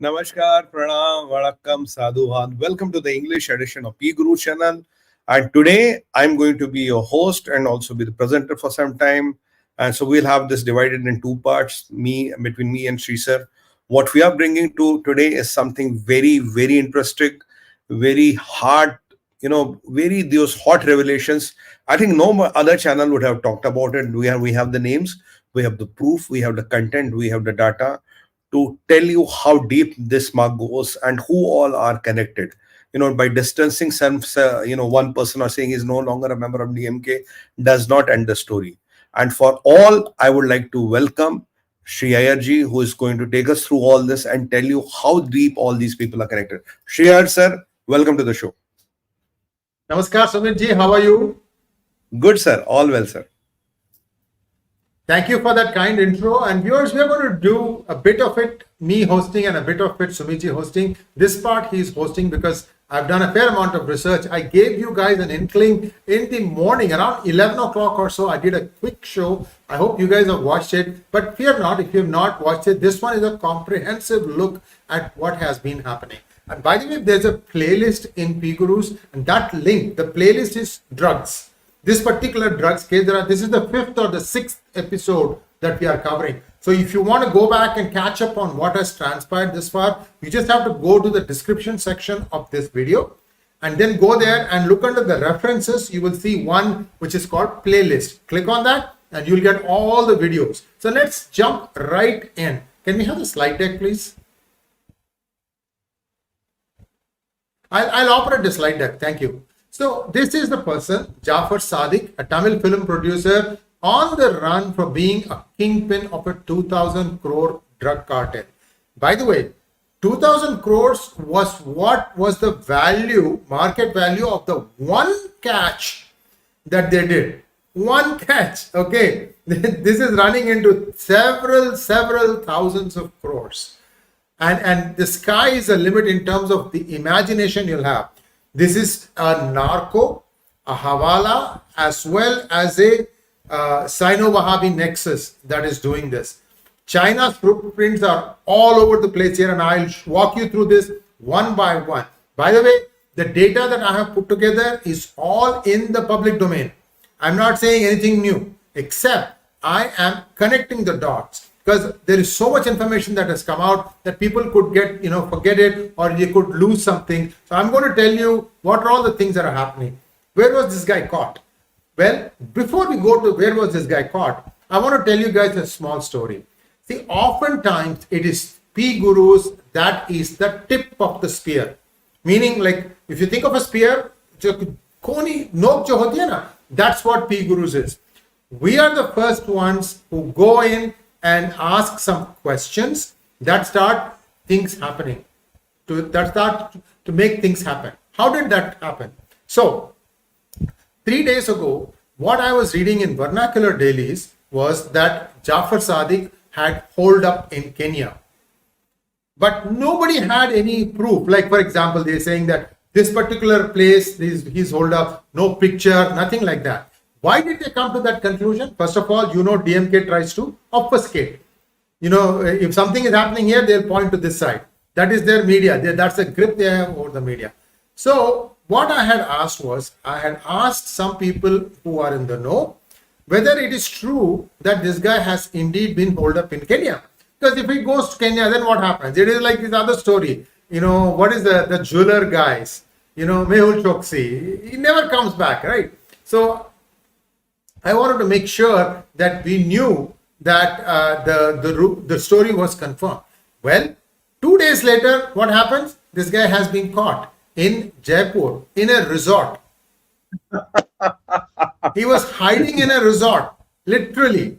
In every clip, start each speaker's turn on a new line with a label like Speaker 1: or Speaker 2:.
Speaker 1: Namaskar, Pranam, Vanakkam, Sadhuhan. Welcome to the English edition of PGurus channel. And today I'm going to be your host and also be the presenter for some time. And so we'll have this divided in two parts, between me and Sree sir. What we are bringing to today is something very, very interesting, very hard, those hot revelations. I think no other channel would have talked about it. We have the names, we have the proof, we have the content, we have the data to tell you how deep this mark goes and who all are connected. By distancing some, one person or saying he's no longer a member of DMK does not end the story. And for all, I would like to welcome Sree Iyer ji, who is going to take us through all this and tell you how deep all these people are connected. Sree Iyer sir, welcome to the show.
Speaker 2: Namaskar, Sumit ji. How are you?
Speaker 1: Good, sir. All well, sir.
Speaker 2: Thank you for that kind intro. And viewers, we are going to do a bit of it, me hosting, and a bit of it, Sumit ji hosting. This part he's hosting because I've done a fair amount of research. I gave you guys an inkling in the morning, around 11 o'clock or so. I did a quick show. I hope you guys have watched it. But fear not, if you have not watched it, this one is a comprehensive look at what has been happening. And by the way, there's a playlist in PGurus, and that link, the playlist is drugs. This particular drugs case, this is the 5th or the 6th episode that we are covering. So if you want to go back and catch up on what has transpired this far, you just have to go to the description section of this video and then go there and look under the references. You will see one which is called playlist. Click on that and you'll get all the videos. So let's jump right in. Can we have the slide deck, please? I'll operate the slide deck. Thank you. So this is the person, Jaffer Sadiq, a Tamil film producer on the run for being a kingpin of a 2,000 crore drug cartel. By the way, 2,000 crores was what was the value, market value of the one catch that they did. One catch, okay. This is running into several thousands of crores. And the sky is the limit in terms of the imagination you'll have. This is a narco, a hawala, as well as a Sino-Wahhabi nexus that is doing this. China's footprints are all over the place here, and I'll walk you through this one by one. By the way, the data that I have put together is all in the public domain. I'm not saying anything new, except I am connecting the dots. Because there is so much information that has come out that people could get, forget it, or they could lose something. So I'm going to tell you what are all the things that are happening. Where was this guy caught? Well, before we go to where was this guy caught, I want to tell you guys a small story. See, oftentimes it is PGurus that is the tip of the spear. Meaning, like, if you think of a spear, that's what PGurus is. We are the first ones who go in and ask some questions that start things happening, that start to make things happen. How did that happen? So 3 days ago, what I was reading in vernacular dailies was that Jaffer Sadiq had holed up in Kenya. But nobody had any proof. Like, for example, they're saying that this particular place, he's holed up, no picture, nothing like that. Why did they come to that conclusion? First of all, DMK tries to obfuscate. If something is happening here, they'll point to this side. That is their media. That's the grip they have over the media. So what I had asked was, I had asked some people who are in the know whether it is true that this guy has indeed been holed up in Kenya. Because if he goes to Kenya, then what happens? It is like this other story. What is the jeweler guys? Mehul Chokshi. He never comes back, right? So I wanted to make sure that we knew that the story was confirmed. Well, 2 days later, what happens? This guy has been caught in Jaipur in a resort. He was hiding in a resort, literally.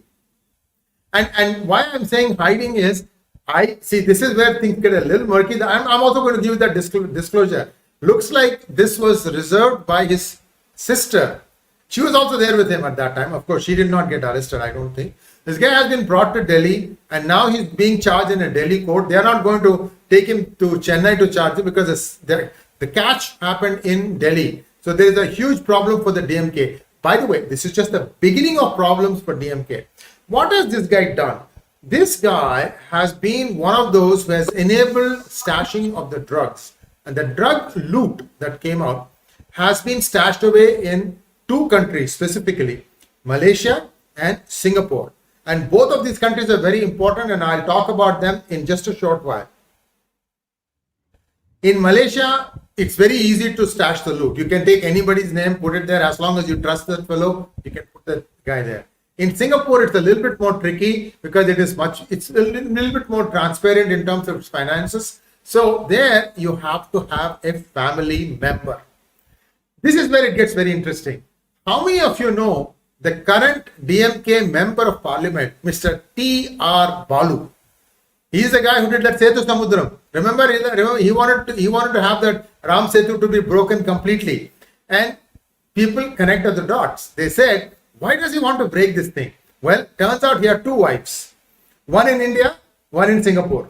Speaker 2: And why I'm saying hiding is, this is where things get a little murky. I'm also going to give that disclosure. Looks like this was reserved by his sister. She was also there with him at that time. Of course, she did not get arrested, I don't think. This guy has been brought to Delhi and now he's being charged in a Delhi court. They are not going to take him to Chennai to charge him because the catch happened in Delhi. So there is a huge problem for the DMK. By the way, this is just the beginning of problems for DMK. What has this guy done? This guy has been one of those who has enabled stashing of the drugs. And the drug loot that came out has been stashed away in two countries specifically, Malaysia and Singapore. And both of these countries are very important, and I'll talk about them in just a short while. In Malaysia, it's very easy to stash the loot. You can take anybody's name, put it there. As long as you trust that fellow, you can put that guy there. In Singapore, it's a little bit more tricky because it's a little bit more transparent in terms of its finances. So there you have to have a family member. This is where it gets very interesting. How many of you know the current DMK member of parliament, Mr. T.R. Balu? He is the guy who did that Setu Samudram. Remember, he wanted to have that Ram Setu to be broken completely. And people connected the dots. They said, why does he want to break this thing? Well, turns out he had two wives. One in India, one in Singapore.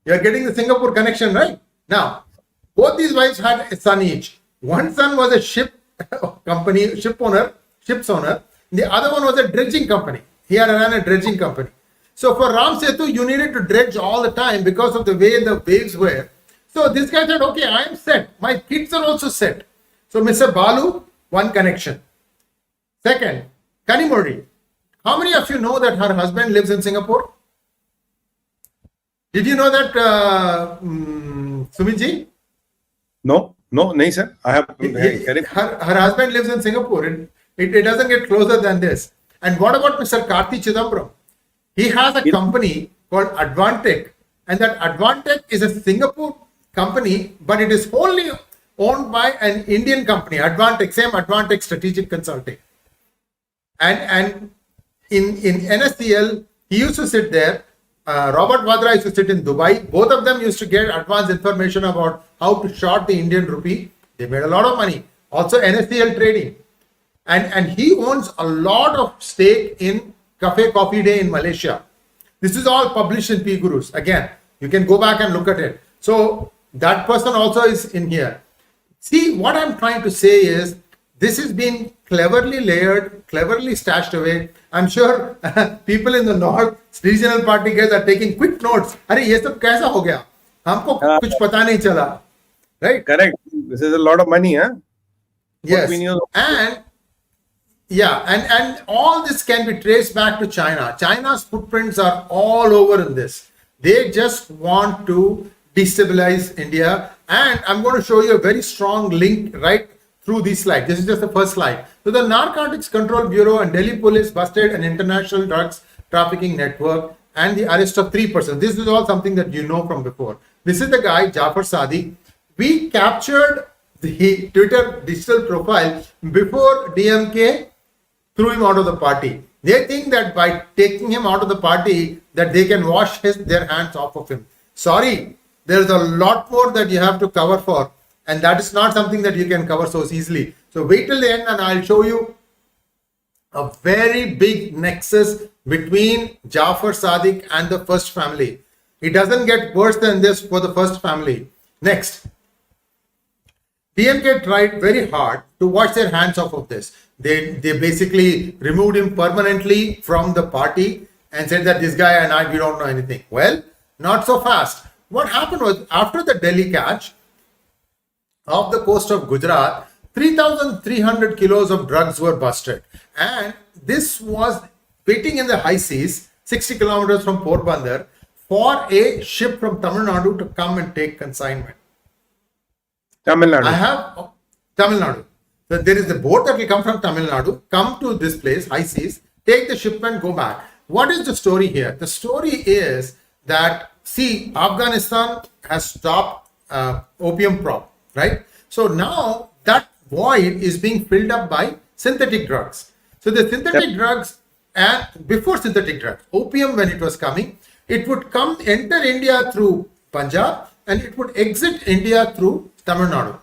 Speaker 2: You're getting the Singapore connection, right? Now, both these wives had a son each. One son was a ship's owner. The other one was a dredging company. He had run a dredging company. So for Ram Setu, you needed to dredge all the time because of the way the waves were. So this guy said, okay, I am set. My kids are also set. So Mr. Balu, one connection. Second, Kanimori. How many of you know that her husband lives in Singapore? Did you know that, Sumitji?
Speaker 1: No, nahi sir. I have.
Speaker 2: Her husband lives in Singapore. It doesn't get closer than this. And what about Mr. 𝗏𝗖𝗍𝗍 Chidambaram? He has a company called 𝗏𝗏𝗍𝗍, and that 𝗏𝗏𝗍𝗍 is a Singapore company, but it is wholly owned by an Indian company, 𝗏𝗏𝗍𝗍, same 𝗏𝗏𝗍𝗍 Strategic Consulting. And in NSCL, he used to sit there. Robert Vadra used to sit in Dubai. Both of them used to get advanced information about how to short the Indian rupee. They made a lot of money. Also NSCL trading. And he owns a lot of stake in Cafe Coffee Day in Malaysia. This is all published in PGurus. Again, you can go back and look at it. So that person also is in here. See, what I'm trying to say is, this has been cleverly layered, cleverly stashed away. I'm sure people in the north, regional party guys are taking quick notes. अरे ये सब कैसा हो गया? हमको कुछ पता नहीं चला. Right?
Speaker 1: Correct. This is a lot of money, huh?
Speaker 2: Yes. And all this can be traced back to China. China's footprints are all over in this. They just want to destabilize India. And I'm going to show you a very strong link right through these slides. This is just the first slide. So the Narcotics Control Bureau and Delhi police busted an international drugs trafficking network and the arrest of 3 persons. This is all something that you know from before. This is the guy, Jaffer Sadiq. We captured the Twitter digital profile before DMK threw him out of the party. They think that by taking him out of the party, that they can wash their hands off of him. Sorry, there's a lot more that you have to cover for. And that is not something that you can cover so easily. So wait till the end and I'll show you a very big nexus between Jaffer Sadiq and the first family. It doesn't get worse than this for the first family. Next. DMK tried very hard to wash their hands off of this. They basically removed him permanently from the party and said that this guy and I, we don't know anything. Well, not so fast. What happened was, after the Delhi catch, off the coast of Gujarat, 3,300 kilos of drugs were busted. And this was waiting in the high seas, 60 kilometers from Porbandar, for a ship from Tamil Nadu to come and take consignment.
Speaker 1: Tamil Nadu.
Speaker 2: I have Tamil Nadu. So there is the boat that will come from Tamil Nadu, come to this place, high seas, take the shipment, go back. What is the story here? The story is that, see, Afghanistan has stopped opium crop. Right? So now that void is being filled up by synthetic drugs. So the synthetic drugs, and before synthetic drugs, opium, when it was coming, it would enter India through Punjab and it would exit India through Tamil Nadu.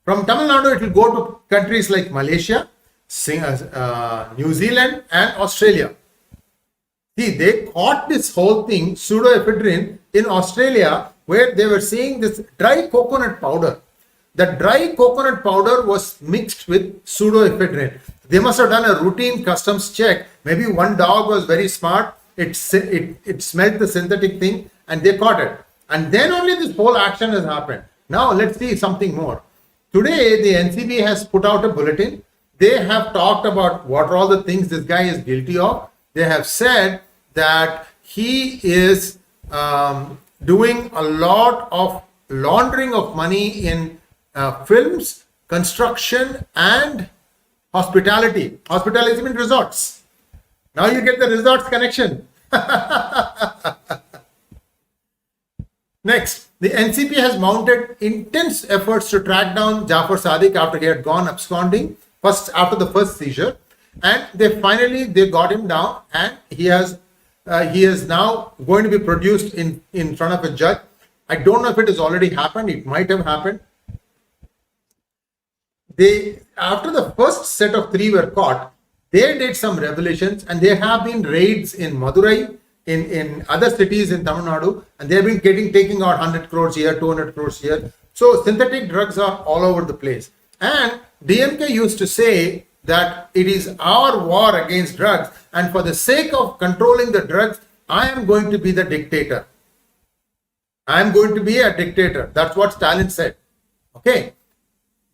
Speaker 2: From Tamil Nadu, it will go to countries like Malaysia, New Zealand and Australia. See, they caught this whole thing, pseudoephedrine, in Australia, where they were seeing this dry coconut powder. The dry coconut powder was mixed with pseudoephedrine. They must have done a routine customs check. Maybe one dog was very smart it smelled the synthetic thing and they caught it. And then only this whole action has happened. Now let's see something more. Today, the NCB has put out a bulletin. They have talked about what are all the things this guy is guilty of. They have said that he is doing a lot of laundering of money in films, construction, and hospitality. Hospitality means resorts. Now you get the resorts connection. Next, the NCP has mounted intense efforts to track down Jaffer Sadiq after he had gone absconding after the first seizure, and they finally got him down, and he is now going to be produced in front of a judge. I don't know if it has already happened. It might have happened. After the first set of 3 were caught, they did some revelations, and there have been raids in Madurai, in other cities in Tamil Nadu, and they have been taking out 100 crores here, 200 crores here. So synthetic drugs are all over the place. And DMK used to say that it is our war against drugs, and for the sake of controlling the drugs, I am going to be the dictator. I am going to be a dictator. That's what Stalin said. Okay.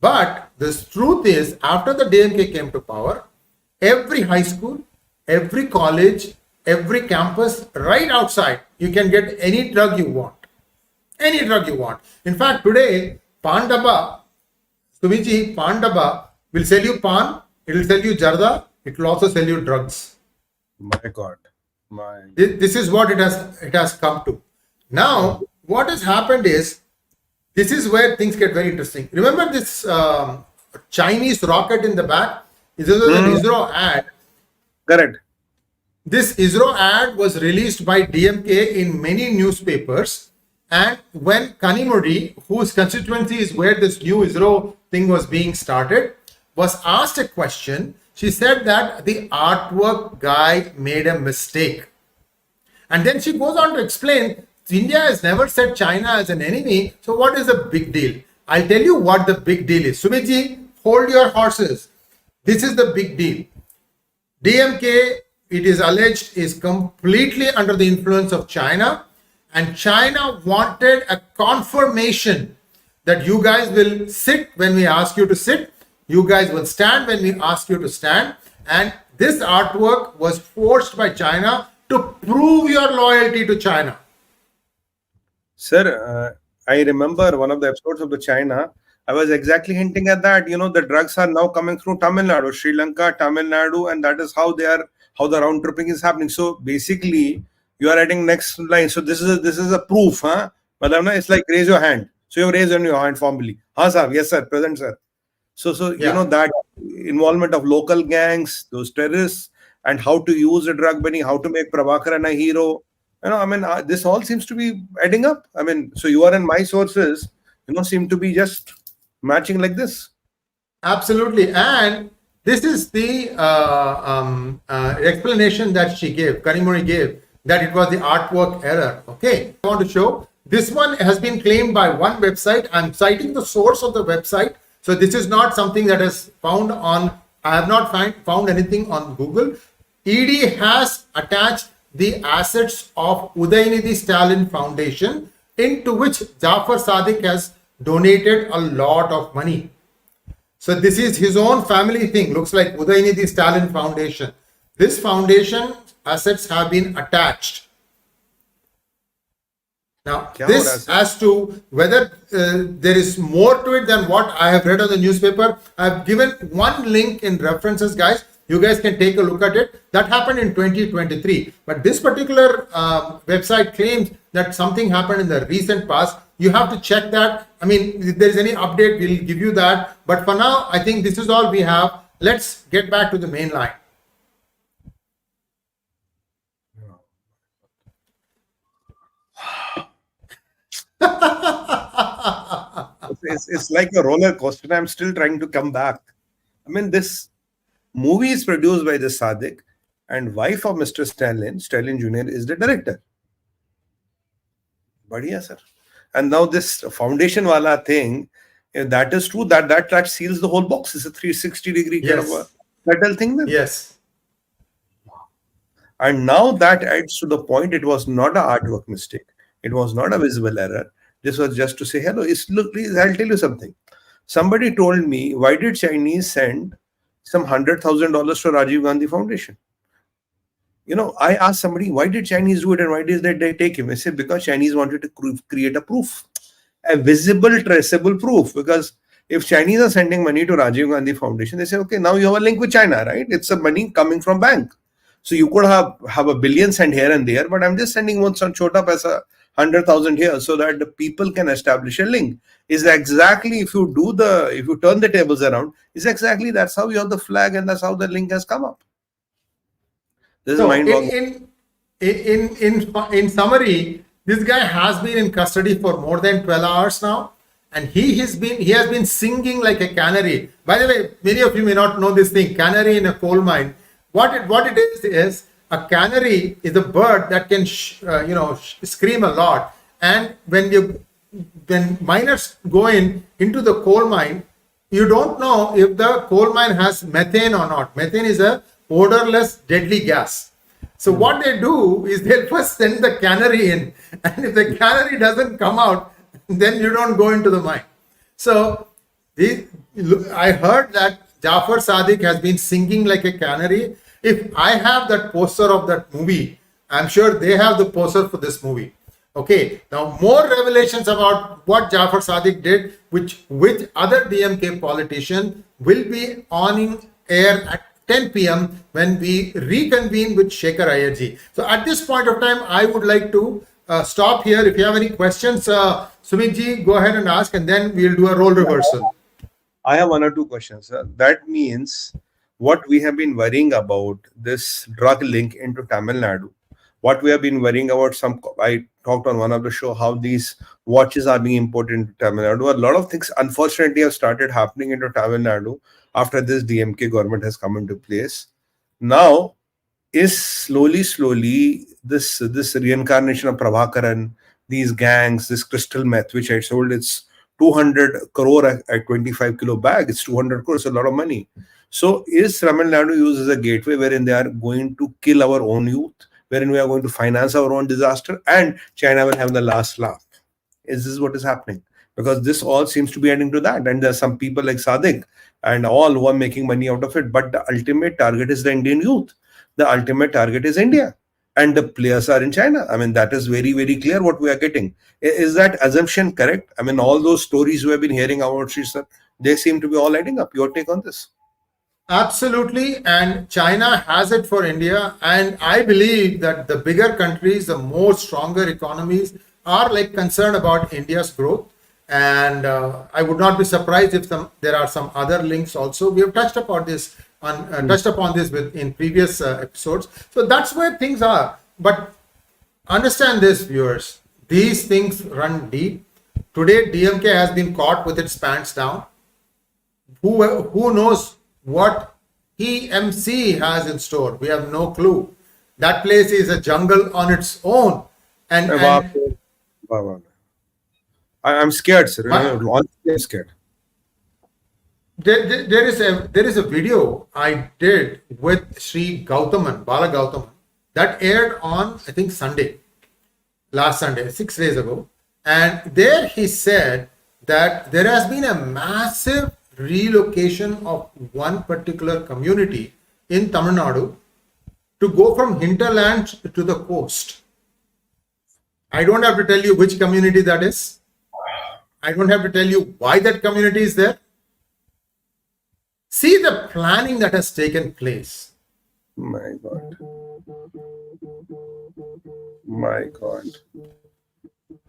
Speaker 2: But the truth is, after the DMK came to power, every high school, every college, every campus, right outside, you can get any drug you want. Any drug you want. In fact, today, Pandaba, Sumiji, Pandaba will sell you pan, it will sell you jarda, it will also sell you drugs.
Speaker 1: My God.
Speaker 2: This is what it has come to. Now, what has happened is, this is where things get very interesting. Remember this Chinese rocket in the back? This is an ISRO ad.
Speaker 1: Correct.
Speaker 2: This ISRO ad was released by DMK in many newspapers, and when Kanimudi, whose constituency is where this new ISRO thing was being started, was asked a question, she said that the artwork guy made a mistake. And then she goes on to explain, India has never said China as an enemy, so what is the big deal? I'll tell you what the big deal is. Sumitji, hold your horses. This is the big deal. DMK, it is alleged, is completely under the influence of China, and China wanted a confirmation that you guys will sit when we ask you to sit, you guys will stand when we ask you to stand, and this artwork was forced by China to prove your loyalty to China.
Speaker 1: Sir, I remember one of the episodes of the China, I was exactly hinting at that. You know, the drugs are now coming through Tamil Nadu, Sri Lanka, Tamil Nadu, and that is how how the round tripping is happening. So basically, you are adding next line. So this is a proof, huh? Madam, it's like raise your hand. So you raise your hand formally. Sir, yes, sir, present, sir. So yeah. You know, that involvement of local gangs, those terrorists, and how to use a drug money, how to make Prabhakaran a hero. You know, I mean, this all seems to be adding up. I mean, so you are in my sources, you know, seem to be just matching like this.
Speaker 2: Absolutely. And this is the explanation that she gave, Kanimudi gave, that it was the artwork error. Okay. I want to show this one has been claimed by one website. I'm citing the source of the website. So this is not something that is found on, I have not found anything on Google. ED has attached the assets of Udayanidhi Stalin Foundation, into which Jaffer Sadiq has donated a lot of money. So this is his own family thing. Looks like Udayanidhi Stalin Foundation. This foundation assets have been attached. Now, this as to whether there is more to it than what I have read on the newspaper. I have given one link in references, guys. You guys can take a look at it. That happened in 2023. But this particular website claims that something happened in the recent past. You have to check that. I mean, if there is any update, we'll give you that. But for now, I think this is all we have. Let's get back to the main line.
Speaker 1: It's like a roller coaster. I'm still trying to come back. I mean, this movie is produced by the Sadiq, and wife of Mr. Stalin Jr. is the director. Badhiya, sir. And now this foundation wala thing, if that is true, that seals the whole box. It's a 360-degree kind of a metal thing then?
Speaker 2: Yes.
Speaker 1: And now that adds to the point, it was not an artwork mistake. It was not a visible error. This was just to say, hello, look, please, I'll tell you something. Somebody told me, why did Chinese send some $100,000 to Rajiv Gandhi Foundation? I asked somebody, why did Chinese do it and why did they take him? I said, because Chinese wanted to create a proof, a visible, traceable proof. Because if Chinese are sending money to Rajiv Gandhi Foundation, they say, okay, now you have a link with China, right? It's a money coming from bank. So you could have a billion sent here and there, but I'm just sending one chota paisa, 100,000 here, so that the people can establish a link. Is exactly, if you turn the tables around, is exactly that's how you have the flag and that's how the link has come up. This
Speaker 2: So
Speaker 1: is mind-boggling.
Speaker 2: in summary, this guy has been in custody for more than 12 hours now, and he has been singing like a canary. By the way, many of you may not know this thing, canary in a coal mine. What it is a canary is a bird that can scream a lot, and when miners go into the coal mine, you don't know if the coal mine has methane or not. Methane is a odorless, deadly gas. So what they do is they'll first send the canary in, and if the canary doesn't come out, then you don't go into the mine. So I heard that Jaffer Sadiq has been singing like a canary. If I have that poster of that movie, I'm sure they have the poster for this movie. Okay, now more revelations about what Jaffer Sadiq did, which other DMK politician, will be on air at 10 p.m. when we reconvene with 𝗤𝙗𝘅 𝗖𝙪𝙥𝙥. So at this point of time, I would like to stop here. If you have any questions, Sumit ji, go ahead and ask, and then we'll do a role reversal.
Speaker 1: I have one or two questions, sir. That means what we have been worrying about, this drug link into Tamil Nadu, what we have been worrying about, I talked on one of the show how these watches are being imported into Tamil Nadu. A lot of things, unfortunately, have started happening into Tamil Nadu after this DMK government has come into place. Now, is slowly this reincarnation of Prabhakaran, these gangs, this crystal meth, which I told it's 200 crore at 25 kilo bag, it's 200 crore, it's a lot of money. So is Tamil Nadu used as a gateway wherein they are going to kill our own youth, wherein we are going to finance our own disaster, and China will have the last laugh? Is this what is happening? Because this all seems to be heading to that. And there are some people like Sadiq and all who are making money out of it. But the ultimate target is the Indian youth. The ultimate target is India. And the players are in China. I mean, that is very, very clear what we are getting. Is that assumption correct? I mean, all those stories we have been hearing about, sir, they seem to be all adding up. Your take on this?
Speaker 2: Absolutely. And China has it for India. And I believe that the bigger countries, the more stronger economies, are like concerned about India's growth. And I would not be surprised if there are some other links also. We have touched upon this in previous episodes. So that's where things are. But understand this, viewers. These things run deep. Today, DMK has been caught with its pants down. Who knows what TMC has in store? We have no clue. That place is a jungle on its own.
Speaker 1: I'm scared, sir. I'm scared.
Speaker 2: There is a video I did with Sree 𝗤𝙗𝘅 𝗤𝙗𝘅 that aired on, I think, last Sunday, 6 days ago. And there he said that there has been a massive relocation of one particular community in Tamil Nadu to go from hinterland to the coast. I don't have to tell you which community that is. I don't have to tell you why that community is there. See the planning that has taken place.
Speaker 1: My God. My God.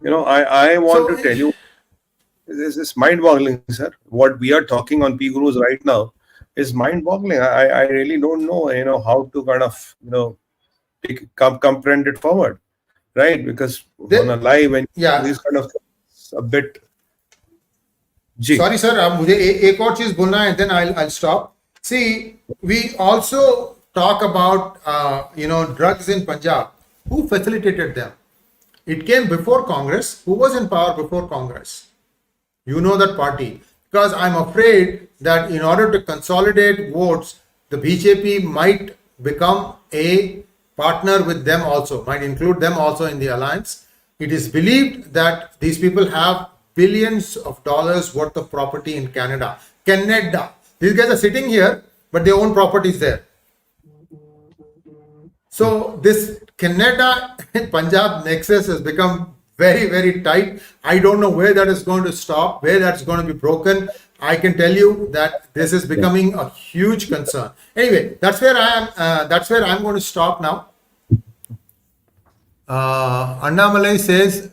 Speaker 1: I want to tell you, this is mind-boggling, sir. What we are talking on PGurus right now is mind-boggling. I really don't know, how to kind of, comprehend it forward, right? Because on a live and these kind of things, a bit.
Speaker 2: Sorry, sir. मुझे एक और चीज बोलना है, and then I'll stop. See, we also talk about drugs in Punjab. Who facilitated them? It came before Congress. Who was in power before Congress? You know that party. Because I'm afraid that in order to consolidate votes, the BJP might become a partner with them also, might include them also in the alliance. It is believed that these people have billions of dollars worth of property in Canada. Canada. These guys are sitting here, but they own properties there. So this Canada Punjab nexus has become very, very tight. I don't know where that is going to stop, where that's going to be broken. I can tell you that this is becoming a huge concern. Anyway, that's where I am. That's where I'm going to stop now. Annamalai says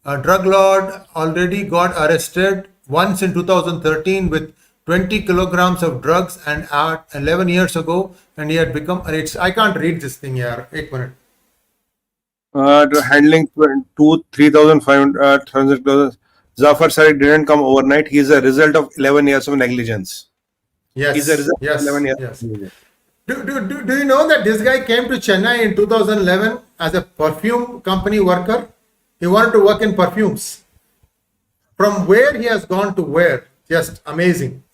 Speaker 2: a drug lord already got arrested once in 2013 with 20 kilograms of drugs and 11 years ago, and he had become. I can't read this thing here. 1 minute.
Speaker 1: Handling 3,500 Jaffer Sadiq didn't come overnight. He is a result of 11 years of negligence.
Speaker 2: Yes.
Speaker 1: He's a result
Speaker 2: yes.
Speaker 1: of 11 years.
Speaker 2: Yes. Do you know that this guy came to Chennai in 2011 as a perfume company worker? He wanted to work in perfumes. From where he has gone to where? Just amazing.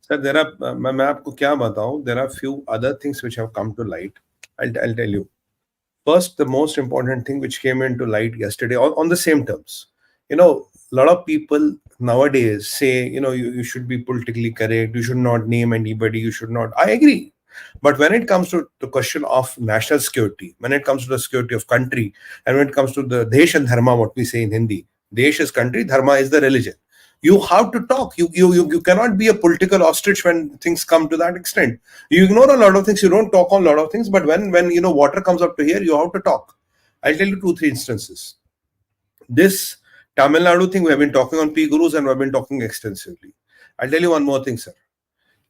Speaker 1: Sir, there are. मैं आपको क्या बताऊं? There are few other things which have come to light. I'll tell you. First, the most important thing which came into light yesterday on the same terms. A lot of people nowadays say, you should be politically correct. You should not name anybody. You should not. I agree. But when it comes to the question of national security, when it comes to the security of country, and when it comes to the Desh and Dharma, what we say in Hindi, Desh is country, Dharma is the religion. You have to talk. You cannot be a political ostrich when things come to that extent. You ignore a lot of things. You don't talk on a lot of things. But when water comes up to here, you have to talk. I'll tell you 2-3 instances. This Tamil Nadu thing, we have been talking on PGurus and we have been talking extensively. I'll tell you one more thing, sir.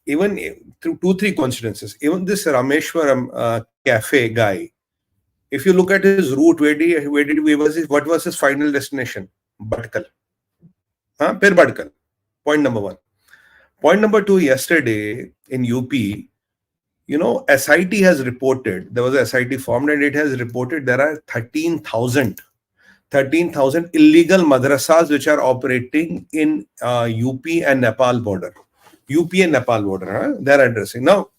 Speaker 1: Even through 2-3 coincidences, even this Rameshwaram cafe guy, if you look at his route, what was his final destination? Bhatkal. Bhatkal. Point number 1. Point number 2, yesterday in UP, SIT has reported, there was a SIT formed and it has reported there are 13,000 illegal madrasas which are operating in UP and Nepal border. They're addressing. Now,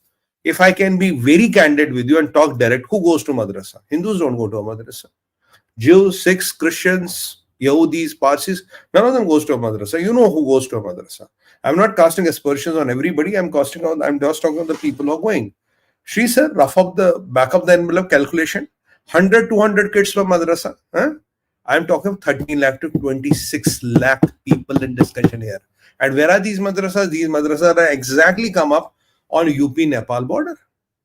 Speaker 1: if I can be very candid with you and talk direct, who goes to madrasa? Hindus don't go to a madrasa. Jews, Sikhs, Christians, Yahudis, Parsis, none of them goes to a madrasa. You know who goes to a madrasa. I'm not casting aspersions on everybody. I'm just talking about the people who are going. Sree sir, back of the envelope calculation, 100-200 kids per madrasa. I'm talking 13 lakh to 26 lakh people in discussion here. And where are these madrasas? These madrasas are exactly come up on UP-Nepal border.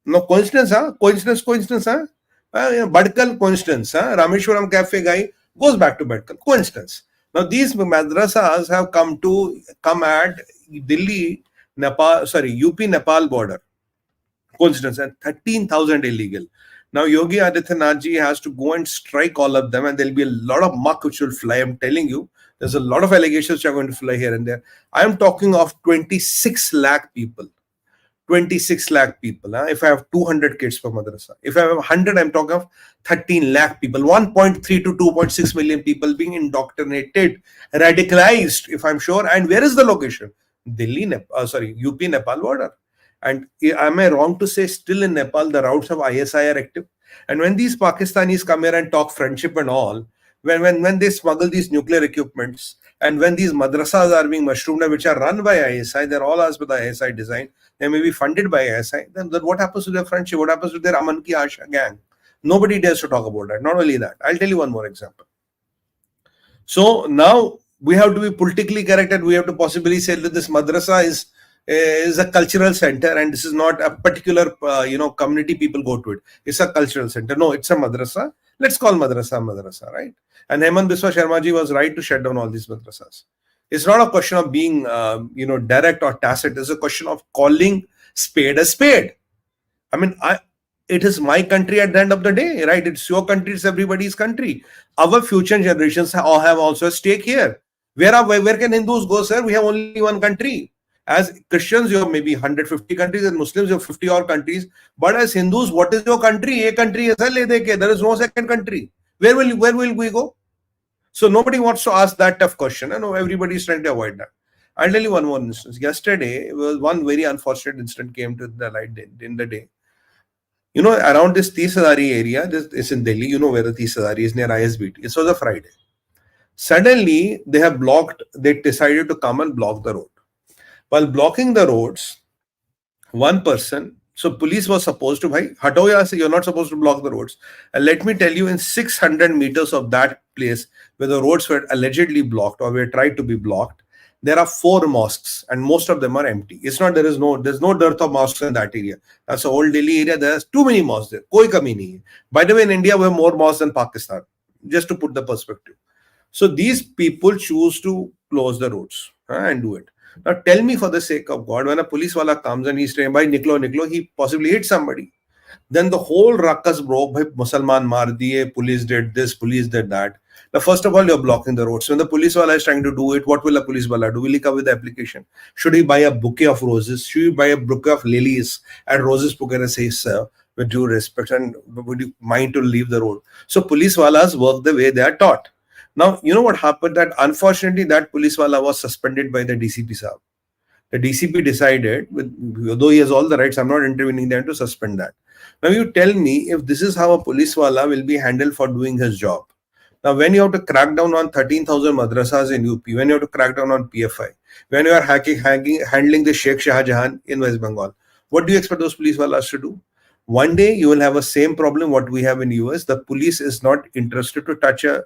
Speaker 1: No coincidence, Coincidence, Bhatkal coincidence, Rameshwaram cafe guy goes back to Bhatkal. Coincidence. Now these madrasas have come at Delhi, UP-Nepal border. Coincidence, and 13,000 illegal. Now Yogi Adityanath ji has to go and strike all of them, and there'll be a lot of muck which will fly. I'm telling you, there's a lot of allegations which are going to fly here and there. I'm talking of 26 lakh people. 26 lakh people. If I have 200 kids per madrasa, if I have 100, I'm talking of 13 lakh people. 1.3 to 2.6 million people being indoctrinated, radicalized, if I'm sure. And where is the location? UP-Nepal border. And am I wrong to say still in Nepal, the routes of ISI are active? And when these Pakistanis come here and talk friendship and all, when they smuggle these nuclear equipments, and when these madrasas are being mushroomed, which are run by ISI, they're all as per the ISI design, they may be funded by ISI, then what happens to their friendship? What happens to their Aman Ki Asha gang? Nobody dares to talk about that. Not only that, I'll tell you one more example. So now we have to be politically correct, and we have to possibly say that this madrasa is a cultural center, and this is not a particular community people go to it. It's a cultural center. No, it's a madrasa. Let's call madrasa, right? And Hemant Biswa Sharma ji was right to shut down all these madrasas. It's not a question of being direct or tacit. It's a question of calling spade a spade. I mean, it is my country at the end of the day, right? It's your country, it's everybody's country. Our future generations have also a stake here. Where can Hindus go, sir? We have only one country. As Christians, you have maybe 150 countries, and Muslims, you have 50 odd countries. But as Hindus, what is your country? A country is there is no second country. Where will we go? So nobody wants to ask that tough question. I know everybody is trying to avoid that. I'll tell you one more instance. Yesterday, one very unfortunate incident came to the light in the day. around this 𝗤𝙗𝙬𝘀 area, this is in Delhi, where the 𝗤𝙗𝙬𝘀 is near ISBT. It was a Friday. Suddenly, they decided to come and block the road. While blocking the roads, one person, so police was supposed to, bhai, hato yahan se, you're not supposed to block the roads. And let me tell you, in 600 meters of that place where the roads were allegedly blocked or were tried to be blocked, there are 4 mosques and most of them are empty. It's not, there's no dearth of mosques in that area. That's the old Delhi area. There's too many mosques there. Koi kami nahi hai. By the way, in India, we have more mosques than Pakistan, just to put the perspective. So these people choose to close the roads and do it. Now tell me, for the sake of God, when a police wala comes and he's saying, bhai, niklo, he possibly hit somebody. Then the whole ruckus broke. Bhai, Musalman maar diye, police did this, police did that. Now, first of all, you're blocking the roads. When the police wala is trying to do it, what will a police wala do? Will he come with the application? Should he buy a bouquet of roses? Should he buy a bouquet of lilies and roses bouquet and say, sir, with due respect, and would you mind to leave the road? So police walas work the way they are taught. Now, you know what happened? That unfortunately, that police wala was suspended by the DCP sahab. The DCP decided, though he has all the rights, I'm not intervening there, to suspend that. Now, you tell me, if this is how a police wala will be handled for doing his job. Now, when you have to crack down on 13,000 madrasas in UP, when you have to crack down on PFI, when you are handling the 𝗥𝙬𝙤𝙀 𝗔𝙗 in West Bengal, what do you expect those police walas to do? One day, you will have a same problem what we have in US. The police is not interested to touch a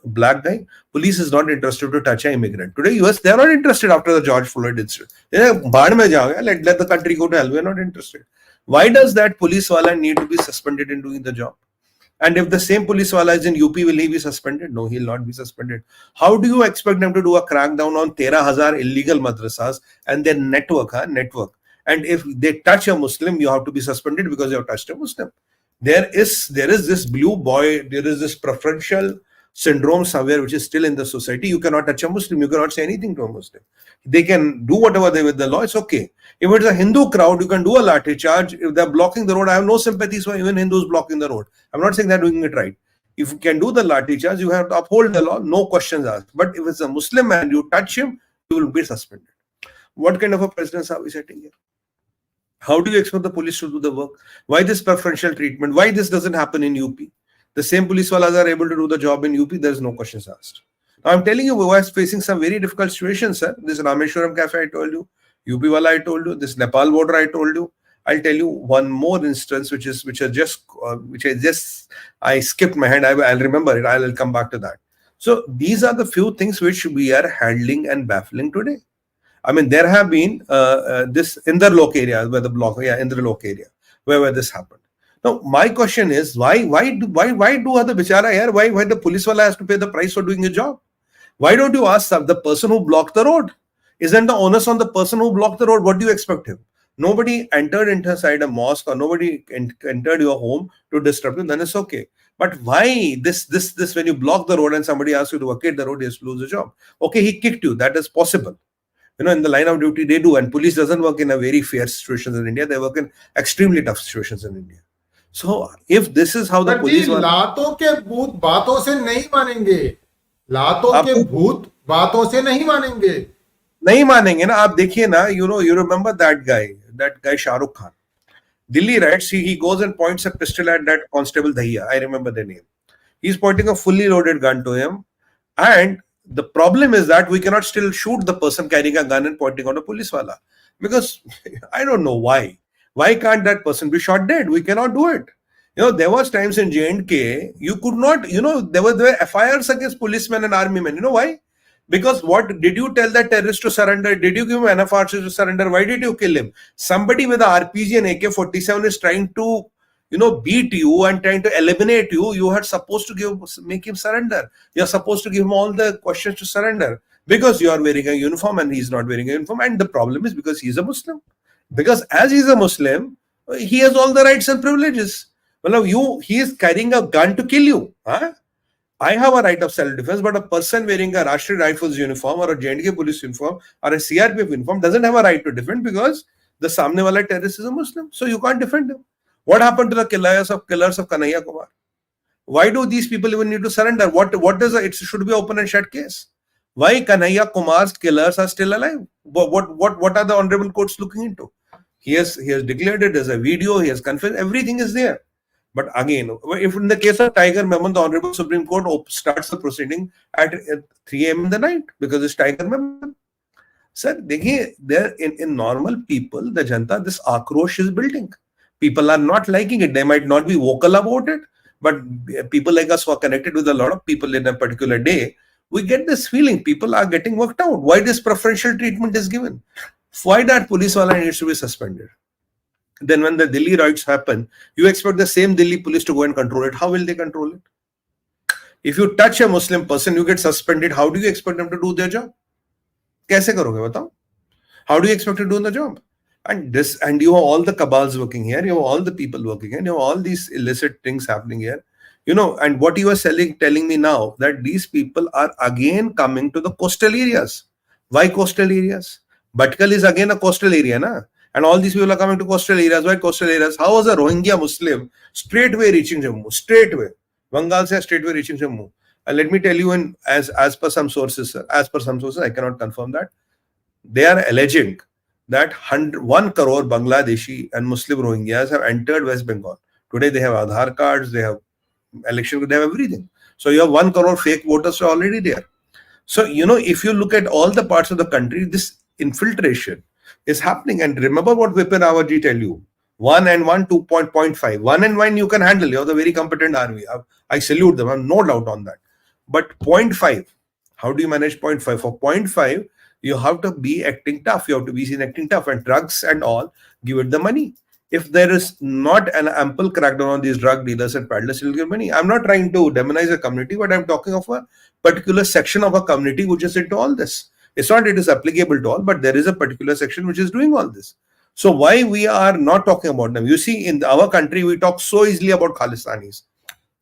Speaker 1: black guy. Police is not interested to touch an immigrant. Today, US, they are not interested after the George Floyd incident. They are, let the country go to hell. We are not interested. Why does that police wala need to be suspended in doing the job? And if the same police wala is in UP, will he be suspended? No, he will not be suspended. How do you expect them to do a crackdown on 13,000 illegal madrasas and their network? And if they touch a Muslim, you have to be suspended because you have touched a Muslim. There is this blue boy, there is this preferential syndrome somewhere which is still in the society. You cannot touch a Muslim, you cannot say anything to a Muslim. They can do whatever they with the law, it's okay. If it's a Hindu crowd, you can do a lathi charge. If they're blocking the road, I have no sympathies for even Hindus blocking the road. I'm not saying they're doing it right. If you can do the lathi charge, you have to uphold the law, no questions asked. But if it's a Muslim and you touch him, you will be suspended. What kind of a precedence are we setting here? How do you expect the police to do the work? Why this preferential treatment? Why this doesn't happen in UP? The same police walas are able to do the job in UP. There's no questions asked. Now, I'm telling you, we were facing some very difficult situations, sir. This Rameshwaram cafe, I told you. UP wala, I told you. This Nepal border, I told you. I'll tell you one more instance, which I skipped my head. I'll remember it. I'll come back to that. So these are the few things which we are handling and baffling today. I mean, there have been this Indralok area where the block, Indralok area where this happened. Now, my question is, why do other bichara here? Why the police wala has to pay the price for doing a job? Why don't you ask the person who blocked the road? Isn't the onus on the person who blocked the road? What do you expect him? Nobody entered inside a mosque or nobody entered your home to disrupt you, then it's okay. But why this when you block the road and somebody asks you to vacate the road, you have to lose the job? Okay, he kicked you. That is possible. In the line of duty, they do. And police doesn't work in a very fair situations in India. They work in extremely tough situations in India. So, if this is how the police work...
Speaker 2: लातों के भूत बातों से नहीं मानेंगे. लातों के भूत बातों से नहीं मानेंगे.
Speaker 1: नहीं मानेंगे ना. आप देखिए ना, you remember that guy Shah Rukh Khan. Delhi riots, he goes and points a pistol at that constable 𝗤𝙗𝘅. I remember the name. He's pointing a fully loaded gun to him. And the problem is that we cannot still shoot the person carrying a gun and pointing out a police wala. Because I don't know why. Why can't that person be shot dead? We cannot do it. There was times in J&K, you could not, there were FIRs against policemen and army men. You know why? Because what did you tell that terrorist to surrender? Did you give him NFRs to surrender? Why did you kill him? Somebody with an RPG and AK-47 is trying to, beat you and trying to eliminate you. You are supposed to make him surrender. You're supposed to give him all the questions to surrender. Because you are wearing a uniform and he's not wearing a uniform. And the problem is because he's a Muslim. Because as he's a Muslim, he has all the rights and privileges. Well, he is carrying a gun to kill you. Huh? I have a right of self-defense, but a person wearing a Rashtriya Rifles uniform or a J&K police uniform or a CRPF uniform doesn't have a right to defend because the Samne wala terrorist is a Muslim. So you can't defend him. What happened to the killers of Kanhaiya Kumar? Why do these people even need to surrender? It should be open and shut case. Why Kanhaiya Kumar's killers are still alive? What are the honorable courts looking into? He has declared it as a video. He has confessed. Everything is there. But again, if in the case of Tiger Memon, the Honorable Supreme Court starts the proceeding at 3 a.m. in the night because it's Tiger Memon. Sir, there in normal people, the Janta, this akrosh is building. People are not liking it. They might not be vocal about it, but people like us who are connected with a lot of people in a particular day, we get this feeling people are getting worked out. Why this preferential treatment is given? Why that police wala needs to be suspended? Then when the Delhi riots happen, you expect the same Delhi police to go and control it. How will they control it? If you touch a Muslim person, you get suspended. How do you expect them to do their job? Kaise karoge batao? How do you expect to do the job? And you have all the cabals working here. You have all the people working here. You have all these illicit things happening here. And what you are telling me now, that these people are again coming to the coastal areas. Why coastal areas? Bhatkal is again a coastal area, na? And all these people are coming to coastal areas. Why coastal areas? How was a Rohingya Muslim straightway reaching Jammu? Straightway. Bengal se straightway reaching Jammu. And let me tell you, as per some sources, I cannot confirm that. They are alleging that 1 crore Bangladeshi and Muslim Rohingyas have entered West Bengal. Today they have Aadhaar cards, they have election, they have everything. So you have 1 crore fake voters are already there. So, if you look at all the parts of the country, this infiltration is happening. And remember what Vipin Rawat tell you. 1 and 1, 2.5. 1 and 1 you can handle. You have the very competent army. I salute them. I have no doubt on that. But 0.5, how do you manage 0.5? For 0.5, you have to be acting tough. You have to be seen acting tough. And drugs and all, give it the money. If there is not an ample crackdown on these drug dealers and peddlers, you'll give money. I'm not trying to demonize a community, but I'm talking of a particular section of a community which is into all this. It's not it is applicable to all, but there is a particular section which is doing all this. So why we are not talking about them? You see, in our country, we talk so easily about Khalistanis.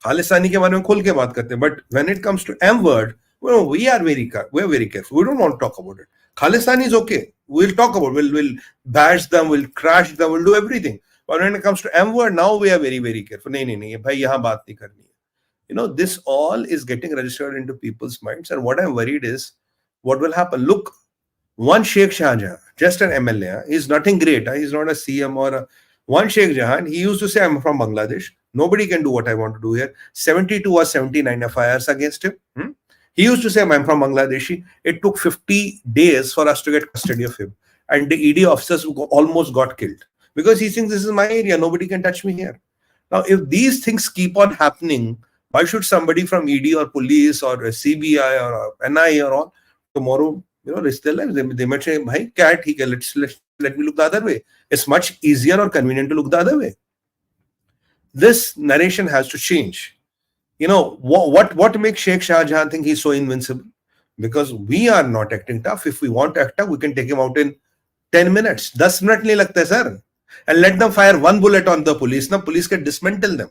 Speaker 1: Khalisani ke baare mein khul ke baat karte hain. But when it comes to M word, we are very careful. We don't want to talk about it. Khalistani is okay. We'll talk about it. We'll bash them, we'll crash them, we'll do everything. But when it comes to M word, now we are very, very careful. Nahi, bhai, yahan baat nahi karni. This all is getting registered into people's minds. And what I'm worried is, what will happen? Look, one Sheikh Shahjahan, just an MLA, he's nothing great. He's not a CM or one Sheikh Jahan. He used to say, I'm from Bangladesh. Nobody can do what I want to do here. 72 or 79 FIRs against him. He used to say, I'm from Bangladeshi. It took 50 days for us to get custody of him. And the ED officers almost got killed. Because he thinks this is my area. Nobody can touch me here. Now, if these things keep on happening, why should somebody from ED or police or CBI or NI or all, tomorrow, risk their lives? They might say, bhai, let me look the other way. It's much easier or convenient to look the other way. This narration has to change. What makes Sheikh Shahjahan think he's so invincible? Because we are not acting tough. If we want to act tough, we can take him out in 10 minutes. 10 minutes nahi lagta, sir. And let them fire one bullet on the police. Now, police can dismantle them.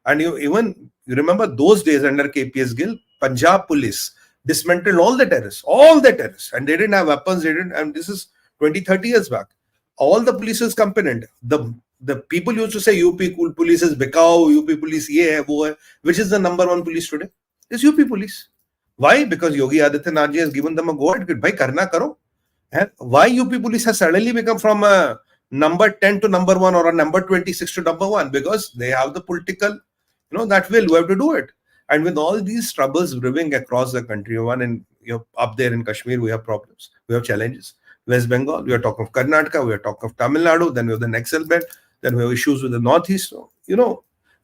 Speaker 1: And you remember those days under KPS Gill, Punjab police dismantled all the terrorists. And they didn't have weapons. And this is 20-30 years back. All the police is competent. The people used to say UP police is 𝗣𝗂𝗍, UP police ye hai, wo hai. Which is the number one police today? It's UP police. Why? Because Yogi Adityanath ji has given them a go at it. Bhai, karna karo. And why UP police has suddenly become from a number 10 to number 1 or a number 26 to number 1? Because they have the political, that will. We have to do it. And with all these troubles brewing across the country, up there in Kashmir, we have problems. We have challenges. West Bengal, we are talking of Karnataka, we are talking of Tamil Nadu, then we have the nexus belt, then we have issues with the Northeast.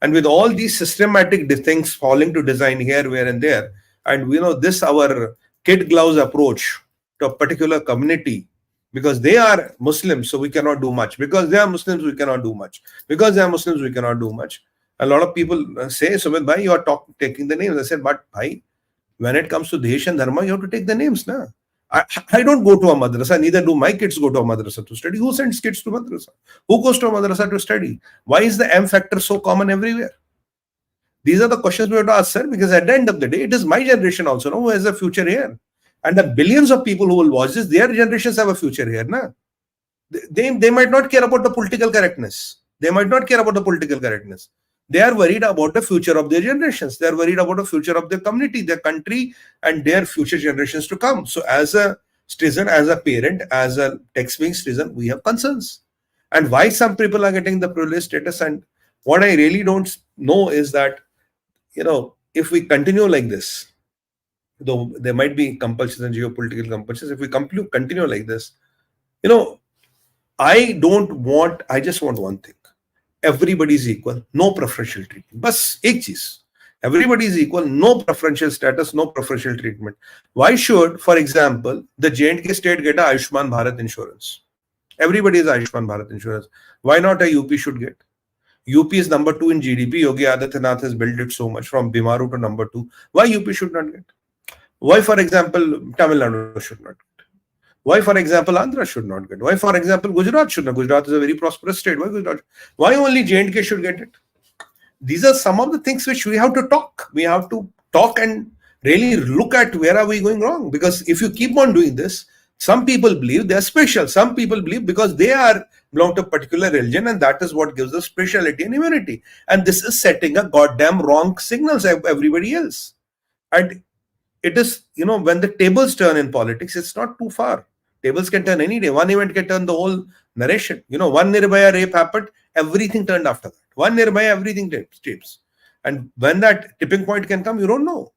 Speaker 1: And with all these systematic things falling to design here, where and there, and this our kid gloves approach to a particular community, because they are Muslims, so we cannot do much. Because they are Muslims, we cannot do much. Because they are Muslims, we cannot do much. A lot of people say, Sumit bhai, you are taking the names. I said, but bhai, when it comes to Desh and Dharma, you have to take the names, na? I don't go to a madrasa, neither do my kids go to a madrasa to study. Who sends kids to madrasa? Who goes to a madrasa to study? Why is the M factor so common everywhere? These are the questions we have to ask, sir, because at the end of the day, it is my generation also, who has a future here. And the billions of people who will watch this, their generations have a future here. Na? They might not care about the political correctness. They are worried about the future of their generations. They are worried about the future of their community, their country, and their future generations to come. So as a citizen, as a parent, as a tax-paying citizen, we have concerns. and why some people are getting the privileged status. And what I really don't know is that, if we continue like this, though there might be compulsions and geopolitical compulsions, if we continue like this, I just want one thing. Everybody is equal, no preferential treatment. Bas ek cheez. Everybody is equal, no preferential status, no preferential treatment. Why should, for example, the J&K state get a Ayushman Bharat insurance? Everybody is Ayushman Bharat insurance. Why not a UP should get? UP is number 2 in GDP. Yogi Adityanath has built it so much from Bimaru to number 2. Why UP should not get? Why, for example, Tamil Nadu should not get? Why, for example, Andhra should not get? Why, for example, Gujarat should not? Gujarat is a very prosperous state. Why Gujarat? Why only J&K should get it? These are some of the things which we have to talk. We have to talk and really look at where are we going wrong. Because if you keep on doing this, some people believe they're special. Some people believe because they belong to a particular religion, and that is what gives us speciality and immunity. And this is setting a goddamn wrong signals of everybody else. And it is, when the tables turn in politics, it's not too far. Tables can turn any day. One event can turn the whole narration. One Nirbhaya rape happened, everything turned after that. One Nirbhaya, everything tips. And when that tipping point can come, you don't know.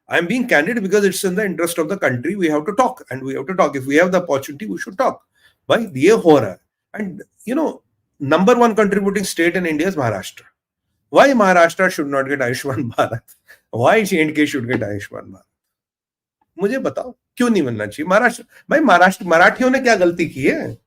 Speaker 1: I'm being candid because it's in the interest of the country. We have to talk, and we have to talk. If we have the opportunity, we should talk. Why? Ye ho raha hai. And, number 1 contributing state in India is Maharashtra. Why Maharashtra should not get Ayushman Bharat? Why J&K should get Ayushman Bharat? मुझे बताओ क्यों नहीं मिलना चाहिए? महाराष्ट्र भाई, मराठियों ने क्या गलती की है?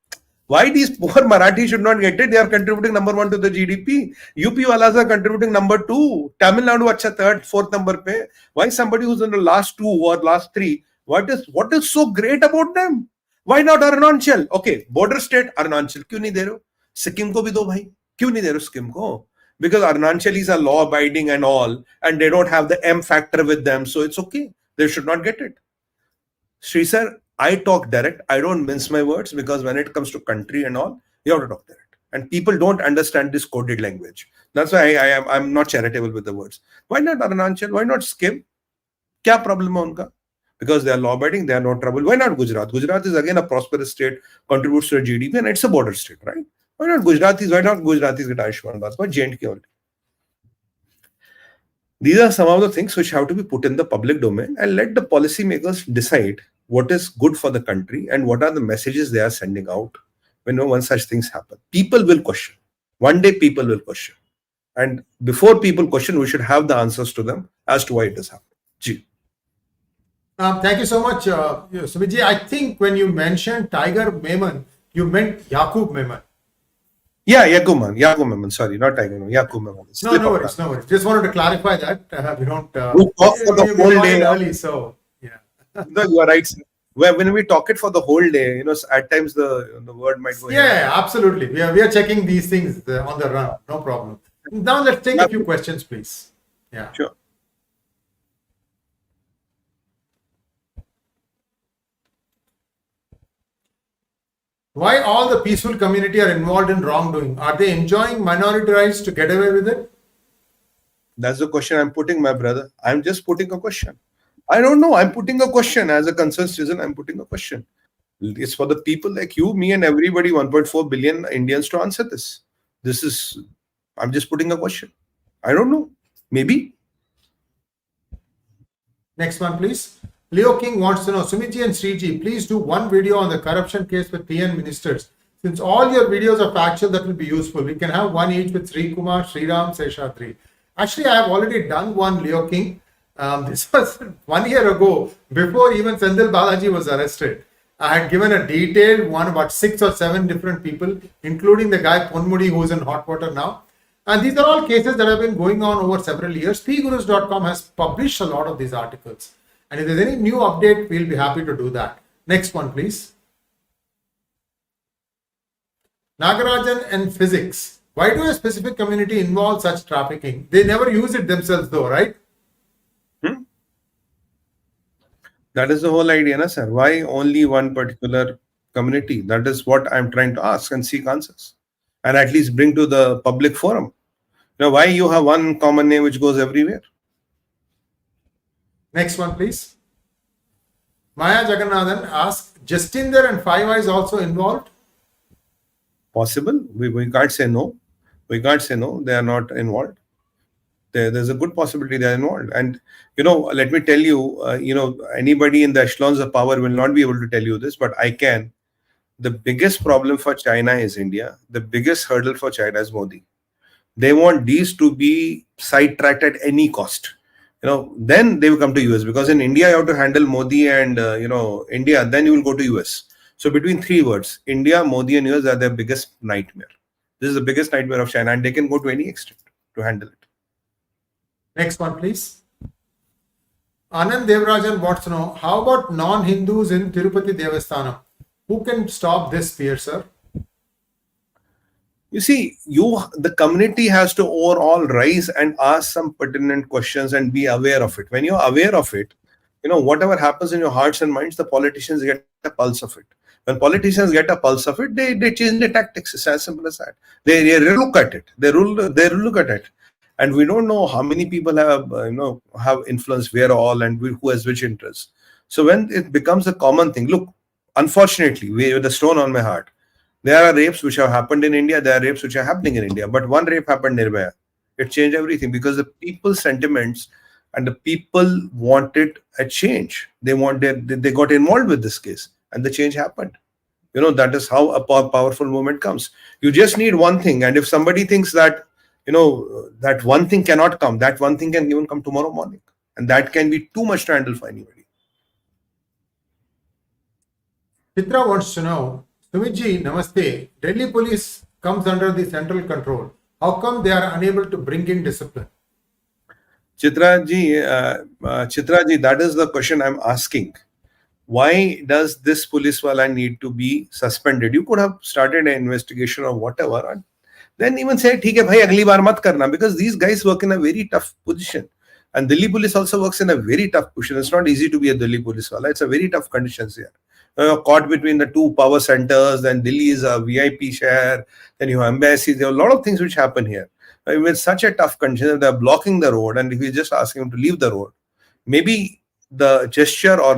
Speaker 1: Why these poor Marathi should not get it? They are contributing number 1 to the GDP. UP walas are contributing number 2. Tamil Nadu acha 3rd, 4th number pe. Why somebody who's in the last 2 or last 3? What is so great about them? Why not Arunachal? Okay, border state Arunachal. क्यों नहीं दे रहे हो? सिक्किम को भी दो भाई. क्यों नहीं दे रहे हो सिक्किम को? Because Arunachalis are law abiding and all, and they don't have the M factor with them, so it's okay. They should not get it. Sree sir, I talk direct. I don't mince my words, because when it comes to country and all, you have to talk direct. And people don't understand this coded language. That's why I'm not charitable with the words. Why not Arunachal? Why not Sikkim? Kya problem hai unka? Because they are law-abiding, they are no trouble. Why not Gujarat? Gujarat is again a prosperous state, contributes to the GDP, and it's a border state, right? Why not Gujaratis? Why not Gujaratis get Ayushman Bharat? Why J&K only? These are some of the things which have to be put in the public domain, and let the policymakers decide what is good for the country and what are the messages they are sending out when such things happen. People will question. One day people will question. And before people question, we should have the answers to them as to why it has happened. Ji.
Speaker 2: Thank you so much, Sumitji. I think when you mentioned Tiger Memon, you meant Yaqub Memon.
Speaker 1: Yeah, Yaqub Memon. Sorry, not Tiger Memon. Yaqub Memon.
Speaker 2: No worries. Just wanted to clarify that. We don't.
Speaker 1: We talk for the whole day.
Speaker 2: Early, so yeah.
Speaker 1: No, you are right. When we talk it for the whole day, at times the word might go.
Speaker 2: Yeah, absolutely. We are checking these things on the run. No problem. Now let's take a few questions, please. Yeah.
Speaker 1: Sure.
Speaker 2: Why all the peaceful community are involved in wrongdoing? Are they enjoying minority rights to get away with it?
Speaker 1: That's the question I'm putting, my brother. I'm just putting a question. I don't know. I'm putting a question. As a concerned citizen, I'm putting a question. It's for the people like you, me, and everybody, 1.4 billion Indians, to answer this. I'm just putting a question. I don't know. Maybe.
Speaker 2: Next one, please. Leo King wants to know, Sumitji and Sreeji, please do one video on the corruption case with TN ministers. Since all your videos are factual, that will be useful. We can have one each with Sri Kumar, Sriram, Seshadri. Actually, I have already done one, Leo King. This was 1 year ago, before even Sendil Balaji was arrested. I had given a detailed one about 6 or 7 different people, including the guy Ponmudi, who is in hot water now. And these are all cases that have been going on over several years. PGurus.com has published a lot of these articles. And if there's any new update, we'll be happy to do that. Next one, please. Nagarajan and physics. Why do a specific community involve such trafficking? They never use it themselves though, right?
Speaker 1: That is the whole idea, na, sir. Why only one particular community? That is what I'm trying to ask and seek answers. And at least bring to the public forum. Why you have one common name which goes everywhere?
Speaker 2: Next one, please. Maya Jagannathan asks, Justinder and 5 Eyes also involved?
Speaker 1: Possible. We can't say no. We can't say no. They are not involved. There's a good possibility they are involved. And, let me tell you, anybody in the echelons of power will not be able to tell you this, but I can. The biggest problem for China is India. The biggest hurdle for China is Modi. They want these to be sidetracked at any cost. Then they will come to US, because in India you have to handle Modi and India, then you will go to US. So between three words, India, Modi and US are their biggest nightmare. This is the biggest nightmare of China, and they can go to any extent to handle it.
Speaker 2: Next one, please. Anand Devarajan wants to know, how about non-Hindus in Tirupati Devasthanam? Who can stop this fear, sir?
Speaker 1: You see, the community has to overall rise and ask some pertinent questions and be aware of it. When you're aware of it, whatever happens in your hearts and minds, the politicians get a pulse of it. When politicians get a pulse of it, they change their tactics. It's as simple as that. They look at it. They look at it. And we don't know how many people have influence where all and who has which interests. So when it becomes a common thing, look, unfortunately, with a stone on my heart, there are rapes which have happened in India. There are rapes which are happening in India. But one rape happened nearby. It changed everything, because the people's sentiments and the people wanted a change. They got involved with this case, and the change happened. That is how a powerful movement comes. You just need one thing. And if somebody thinks that, that one thing cannot come, that one thing can even come tomorrow morning. And that can be too much to handle for anybody.
Speaker 2: Chitra wants to know, Sumit ji, namaste. Delhi police comes under the central control. How come they are unable to bring in discipline?
Speaker 1: Chitra ji, that is the question I'm asking. Why does this police wala need to be suspended? You could have started an investigation or whatever, and then even say, "Theek hai bhai, agli baar mat karna," because these guys work in a very tough position. And Delhi police also works in a very tough position. It's not easy to be a Delhi police wala. It's a very tough conditions here. You're caught between the two power centers, then Delhi is a VIP share, then you have embassies. There are a lot of things which happen here. With such a tough condition, they're blocking the road, and if you just ask him to leave the road, maybe the gesture or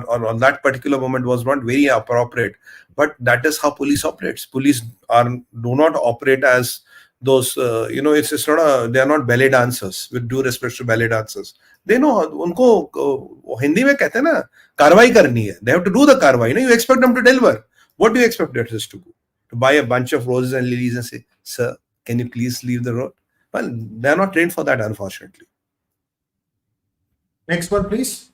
Speaker 1: on that particular moment was not very appropriate. But that is how police operates. Police do not operate as those, it's not they are not ballet dancers, with due respect to ballet dancers. They know, unko Hindi mein kehte na, karwai karni hai. They have to do the karwai. You expect them to deliver. What do you expect them to do? To buy a bunch of roses and lilies and say, "Sir, can you please leave the road?" Well, they are not trained for that, unfortunately.
Speaker 2: Next one, please.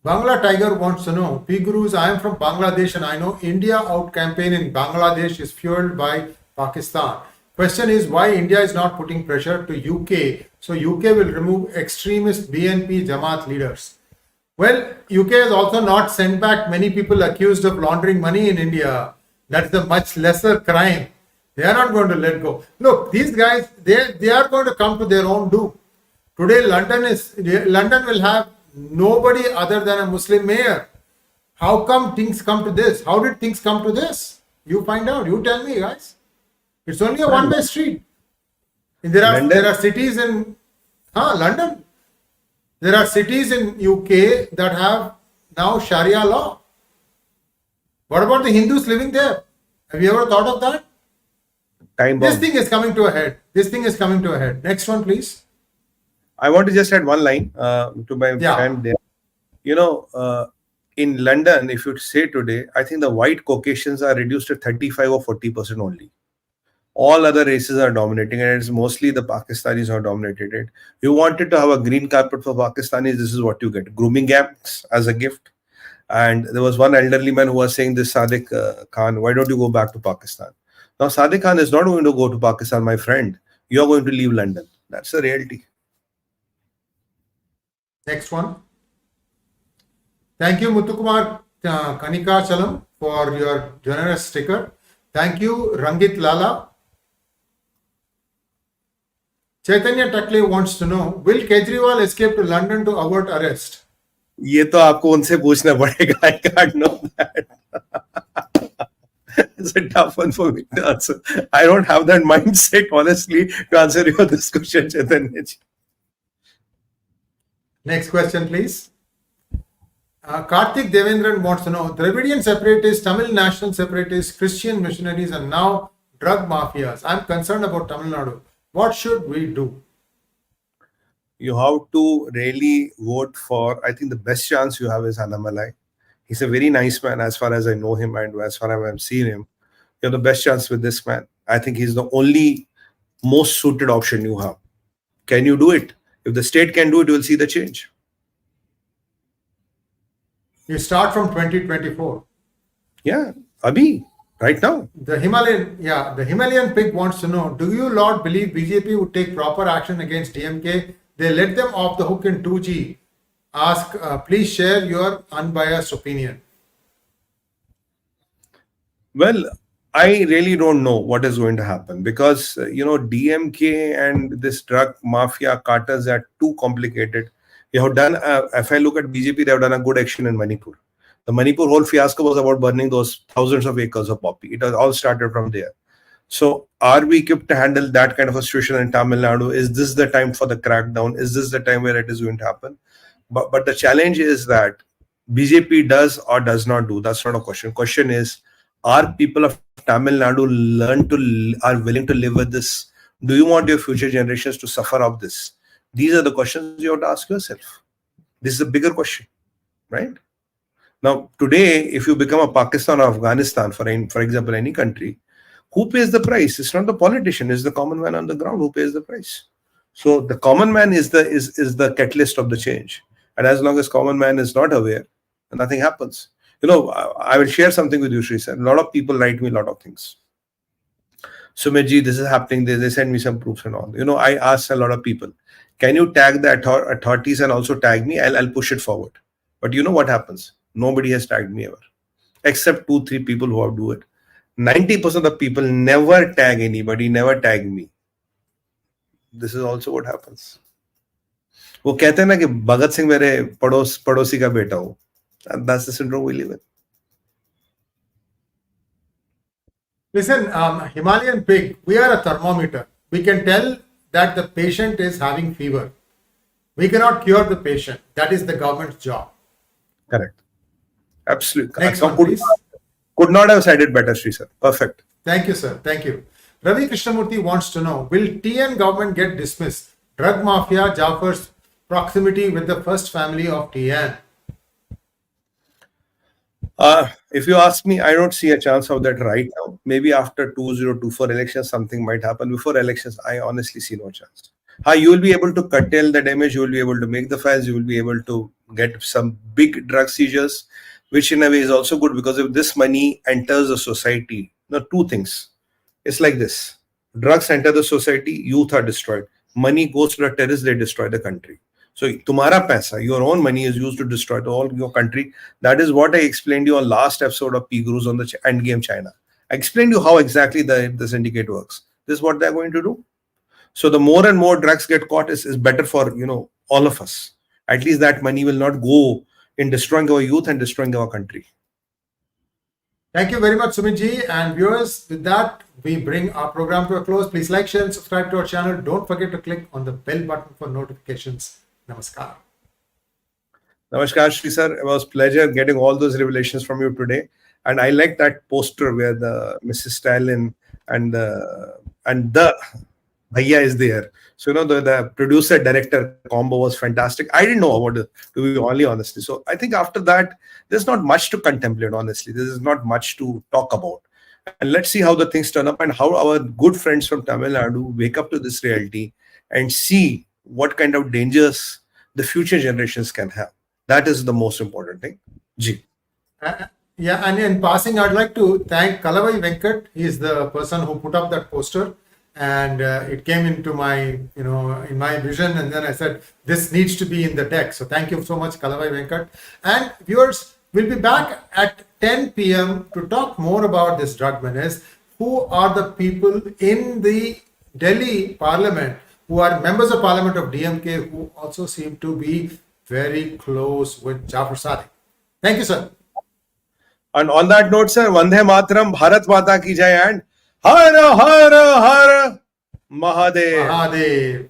Speaker 2: Bangla Tiger wants to know, PGurus, I am from Bangladesh and I know India out campaign in Bangladesh is fueled by Pakistan. Question is, why India is not putting pressure to UK so UK will remove extremist BNP Jamaat leaders? Well, UK has also not sent back many people accused of laundering money in India. That's the much lesser crime. They are not going to let go. Look, these guys, they are going to come to their own doom. Today, London will have nobody other than a Muslim mayor. How come things come to this? How did things come to this? You find out. You tell me, guys. It's only a one-way street. And there are cities in London. There are cities in UK that have now Sharia law. What about the Hindus living there? Have you ever thought of that? This thing is coming to a head. Next one, please.
Speaker 1: I want to just add one line to my friend there. In London, if you say today, I think the white Caucasians are reduced to 35 or 40% only. All other races are dominating, and it's mostly the Pakistanis who are dominated it. You wanted to have a green carpet for Pakistanis, this is what you get. Grooming camps as a gift. And there was one elderly man who was saying this, Sadiq Khan, why don't you go back to Pakistan? Now, Sadiq Khan is not going to go to Pakistan, my friend. You are going to leave London. That's the reality.
Speaker 2: Next one. Thank you, Muthukumar 𝗖𝗂𝘁𝘀 for your generous sticker. Thank you, Rangit Lala. Chaitanya Takle wants to know, will Kejriwal escape to London to avert arrest?
Speaker 1: ये तो आपको उनसे पूछना पड़ेगा. I can't know that. It's a tough one for me to answer. I don't have that mindset, honestly, to answer this question, Chaitanya ji.
Speaker 2: Next question, please. Karthik Devendran wants to know, Dravidian separatists, Tamil national separatists, Christian missionaries, and now drug mafias. I'm concerned about Tamil Nadu. What should we do?
Speaker 1: You have to really vote for, I think the best chance you have is Annamalai. He's a very nice man as far as I know him and as far as I've seen him. You have the best chance with this man. I think he's the only most suited option you have. Can you do it? If the state can do it, you will see the change.
Speaker 2: You start from 2024.
Speaker 1: Yeah, Abhi, right now.
Speaker 2: The Himalayan pig wants to know, do you, Lord, believe BJP would take proper action against DMK? They let them off the hook in 2G. Ask, please share your unbiased opinion.
Speaker 1: Well, I really don't know what is going to happen because, DMK and this drug mafia cartels are too complicated. You have done, if I look at BJP, they have done a good action in Manipur. The Manipur whole fiasco was about burning those thousands of acres of poppy. It has all started from there. So are we equipped to handle that kind of a situation in Tamil Nadu? Is this the time for the crackdown? Is this the time where it is going to happen? But the challenge is that BJP does or does not do. That's not a question. Question is, are people of Tamil Nadu are willing to live with this? Do you want your future generations to suffer of this? These are the questions you have to ask yourself. This is a bigger question, right? Now, today, if you become a Pakistan or Afghanistan, for example, any country, who pays the price? It's not the politician, it's the common man on the ground who pays the price. So the common man is the catalyst of the change. And as long as common man is not aware, nothing happens. I will share something with you, Sree sir. A lot of people write me a lot of things. Sumit ji, this is happening. They send me some proofs and all. I ask a lot of people, can you tag the authorities and also tag me? I'll push it forward. But you know what happens? Nobody has tagged me ever, except 2-3 people who have do it. 90% of the people never tag anybody, never tag me. This is also what happens. वो कहते हैं ना कि भगत सिंह मेरे पड़ोसी का बेटा हो. That's the syndrome we live in.
Speaker 2: Listen, Himalayan pig, we are a thermometer. We can tell that the patient is having fever. We cannot cure the patient. That is the government's job.
Speaker 1: Correct. Absolutely.
Speaker 2: Next one, please.
Speaker 1: Could not have said it better, Sree sir. Perfect.
Speaker 2: Thank you, sir. Thank you. Ravi Krishnamurthy wants to know, will TN government get dismissed? Drug mafia, Jaffer's proximity with the first family of TN.
Speaker 1: If you ask me, I don't see a chance of that right now. Maybe after 2024 elections, something might happen. Before elections, I honestly see no chance. You will be able to curtail the damage. You will be able to make the files. You will be able to get some big drug seizures, which in a way is also good because if this money enters the society, two things. It's like this. Drugs enter the society, youth are destroyed. Money goes to the terrorists, they destroy the country. So, tumhara paisa, your own money is used to destroy all your country. That is what I explained to you on last episode of PGurus on the Endgame China. I explained to you how exactly the syndicate works. This is what they're going to do. So, the more and more drugs get caught is better for, all of us. At least that money will not go in destroying our youth and destroying our country.
Speaker 2: Thank you very much, Sumit ji. And viewers, with that, we bring our program to a close. Please like, share, and subscribe to our channel. Don't forget to click on the bell button for notifications. Namaskar.
Speaker 1: Namaskar, Sree sir. It was a pleasure getting all those revelations from you today. And I like that poster where the Mrs. Stalin and the 𝗼𝗍𝘗 is there. So, the producer-director combo was fantastic. I didn't know about it, to be only honestly. So, I think after that, there's not much to contemplate, honestly. There is not much to talk about. And let's see how the things turn up and how our good friends from Tamil Nadu wake up to this reality and see what kind of dangers the future generations can have. That is the most important thing. Ji.
Speaker 2: Yeah, and in passing, I'd like to thank 𝗒𝙗𝘗 𝗖𝗀𝘀. He is the person who put up that poster. And it came into my, in my vision. And then I said, this needs to be in the deck. So thank you so much, 𝗒𝙗𝘗 𝗖𝗀𝘀. And viewers, we'll be back at 10 p.m. to talk more about this drug menace. Who are the people in the Delhi Parliament who are members of Parliament of DMK who also seem to be very close with Jaffer Sadiq. Thank you, sir.
Speaker 1: And on that note, sir, Vande Mataram, Bharat Mata ki jai, and Har Har Har Mahadev.
Speaker 2: Mahadev.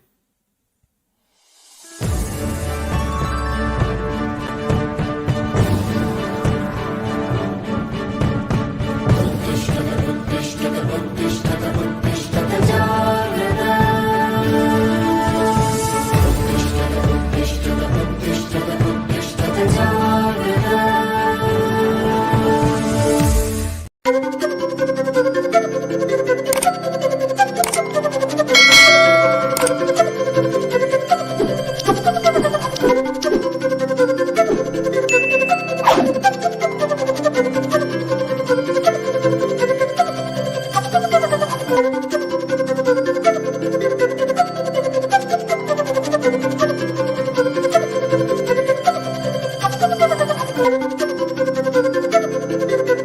Speaker 2: you.